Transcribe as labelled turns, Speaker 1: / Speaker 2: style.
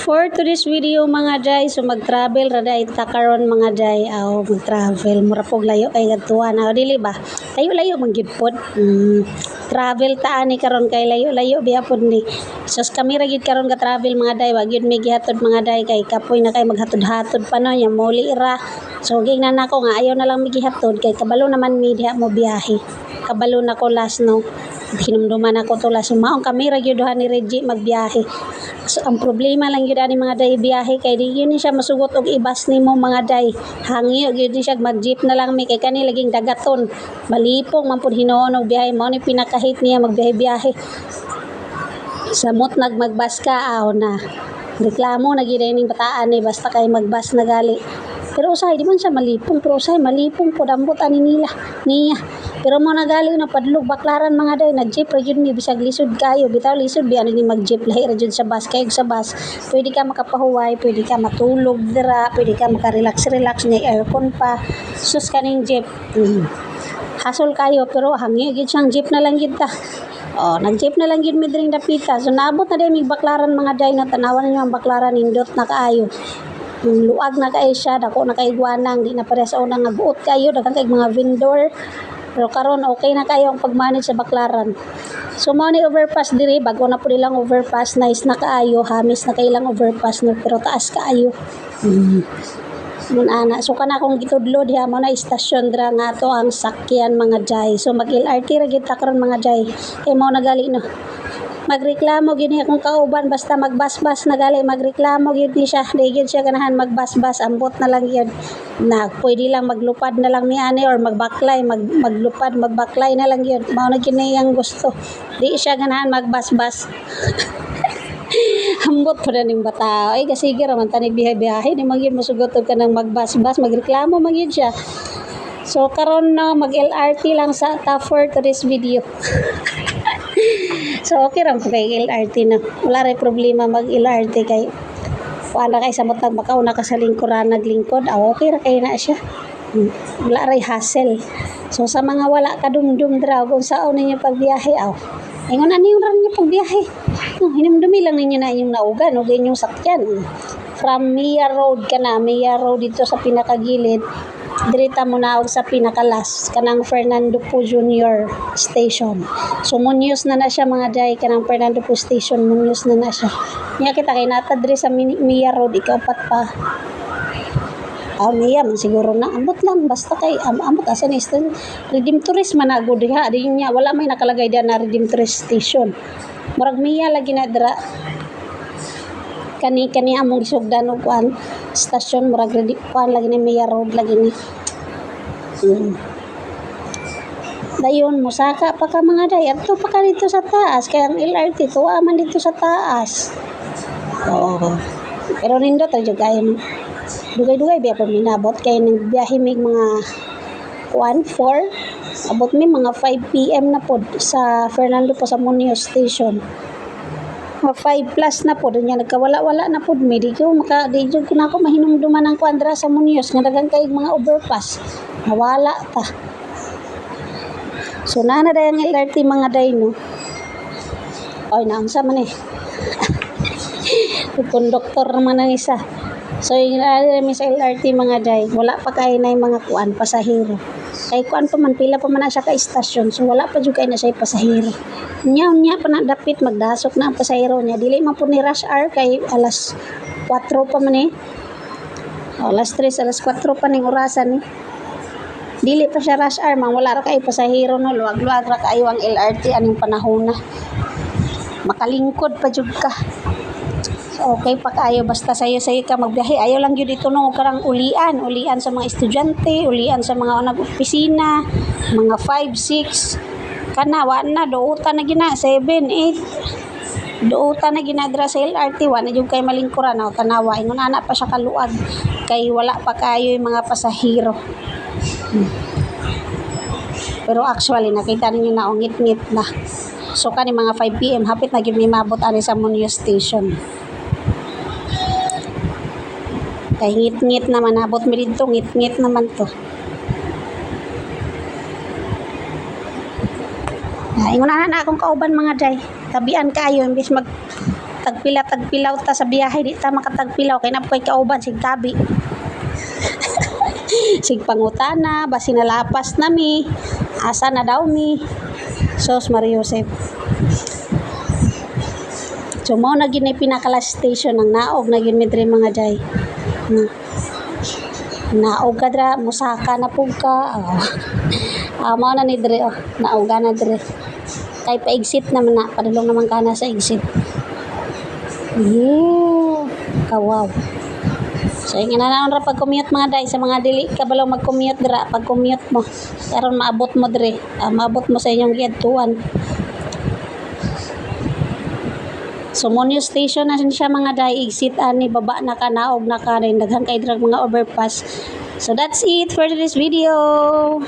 Speaker 1: For today's video mga day, so mag-travel ra day ta karon mga day, mag-travel mura pog layo kay gadtuan dili ba? Layo-layo man gid pod. Travel ta ani karon kay layo-layo biya pod ni. Sus kami ra gid karon ga travel mga day, wa gyud may gihatod mga day kay kapoy na kay maghatod-hatod pa no, ya muli ra. So gingnan nako nga ayaw na lang migihatod kay kabalo naman mi diha mo biyahe. Kabalo na ko last no. Hinumduman ako tula sumaong kami ra gyud ni Reggie magbiyahe. So, ang problema lang gyud ani mga day biyahe kay di yun siya masugot og ibas nimo mga day. Hangyo gyud siya mag-jeep na lang mi kay kani laging dagaton. Malipong man pud hinuon og biyahe mao ni pinakahit niya magbiyahe-biyahe. Samot magbas ka na. Reklamo na gyud ning bataan ni basta kay magbas na gali. Pero usahay di man siya malipong, pero usahay malipong po dambot ani niya. Pero mo nagali na padlog baklaran mga day nag-jeep ra jud mi bisag lisod kayo. Bitaw lisod biya ni mag-jeep lahi ra jud sa bus kay sa bus. Pwede ka makapahuway, pwede ka matulog dira, pwede ka makarelax ni aircon pa. Sus kaning jeep. Hasol kayo pero hangyo gid siyang jeep na lang gid ta. Nag-jeep na lang gid mi dring dapita. So naabot na day mig baklaran mga day na tanawan niyo ang baklaran nindot na kaayo. Luag na kay siya, dako na kay iguanang, di na pareha sa unang naguot kayo, daghang kay mga vendor. Pero karon okay na kayo ang pag-manage sa baklaran. So mao ni overpass diri, bago na po nilang overpass, nice na kaayo, hamis na kailang overpass no, pero taas kaayo. Ana, so kana kung gitudlo diha mo na istasyon dra nga to ang sakyan mga jay. So mag LRT ra gid ta karon mga jay. Kay mao nagali no. Magreklamo gid niya kung kauban basta magbasbas na gali magreklamo gid ni siya di gid siya ganahan magbasbas ambot na lang yun na pwede lang maglupad na lang ni ani or magbaklay maglupad magbaklay na lang yun mao na kini yang gusto di siya ganahan magbasbas. Ambot pa ning bata ay kasi gira man tani biyahe di magyud mosugot ka nang magbasbas magreklamo magyud siya. So karon no mag LRT lang sa ta for today's video. So okay ra po kay LRT na. Wala ray problema mag LRT kay wala kay samot magmakauna ka sa lingkuran naglingkod. Okay ra kay na siya. Wala ray hassle. So sa mga wala kadumdum dra kung saan ninyo pagbiyahe ingon ani yung ninyo pagbiyahe. Hinumdumi lang ninyo na inyong naugan o inyong sakyan. From Mia Road Mia Road dito sa pinakagilid. Dirita mo na sa pinakalas kanang Fernando Po Jr. Station. So Muñoz na siya mga day kanang Fernando Po Station Muñoz na siya. Nya kita kay nata diri sa Mia Road ikaw pat pa. Mia man siguro na ambot lang basta kay ambot asa ni Redemptorist man agud diha di nya wala may nakalagay diha na Redemptorist Station. Murag Mia lagi na dira. Kani among gisugdan og kuan stasyon murag kuan lagi ni Mia Road lagi ni. Dayon musaka pa ka mga day adto pa ka dito sa taas kay ang LRT tuwa man dito sa taas. Pero nindot ra jud kayo dugay-dugay biya pa minabot kay nang biyahe mig mga 4 abot mi mga 5 PM na pod sa Fernando po sa Muñoz Station. 5 plus na po niya nagkawala-wala na po mi di ko na ako mahinumduman ang kuandra sa Muñoz nga daghang kay mga overpass nawala ta. So na day ang LRT mga day no naunsa man konduktor naman ang isa. So yung sa LRT mga day wala pa kay na mga kuan pasahero kay kuan pa man pila pa man na siya ka istasyon so wala pa jud kay na siya pasahero. Nya pa na dapit magdasok na ang pasahero niya dili man po ni rush hour kay alas 4 pa man alas 3 alas 4 pa ning orasan dili pa siya rush hour man wala ra kay pasahero no luwag-luwag ra kayo ang LRT aning panahon na makalingkod pa jud ka. So okay pa kayo basta sayo ka magbiyahe ayaw lang gyud dito no karang ulian sa mga estudyante ulian sa mga nag-opisina mga 5 6 kana wa na duutan na gina 7 8 duutan na gina dra sa LRT wa na jud kay malingkuran tanawa ingon ana pa siya kaluag kay wala pa kayo yung mga pasahero. Pero actually nakita ninyo na ngit-ngit na. So kani mga 5 PM hapit na gyud mi mabot ani sa Muñoz Station. Kay ngit-ngit naman abot mi dito ngit-ngit naman to. Ingon na akong kauban mga day tabian kayo imbis tagpilaw ta sa biyahe, di ta makatagpilaw kay na koy kauban sig kabi. Sig pangutana, basi nalapas nami. Asa na daw mi? Sos Mario Joseph. So mao na gid pinaka-last station ng naog na gid mi diri mga jay. Naog ka dra, musaka na pug ka. Mao na ni diri naog na diri. Kay pa-exit naman na, padulong naman kana sa exit. Yeah, kawaw. So, yung inanaon ra pag-commute mga day, sa mga dili kabalaw mag-commute dira, pag-commute mo, karon maabot mo diri, maabot mo sa inyong giadtuan. So, Monyo Station na siya mga day, exit ani, baba na ka, naog na ka, rin, daghang kay drag mga overpass. So, that's it for this video.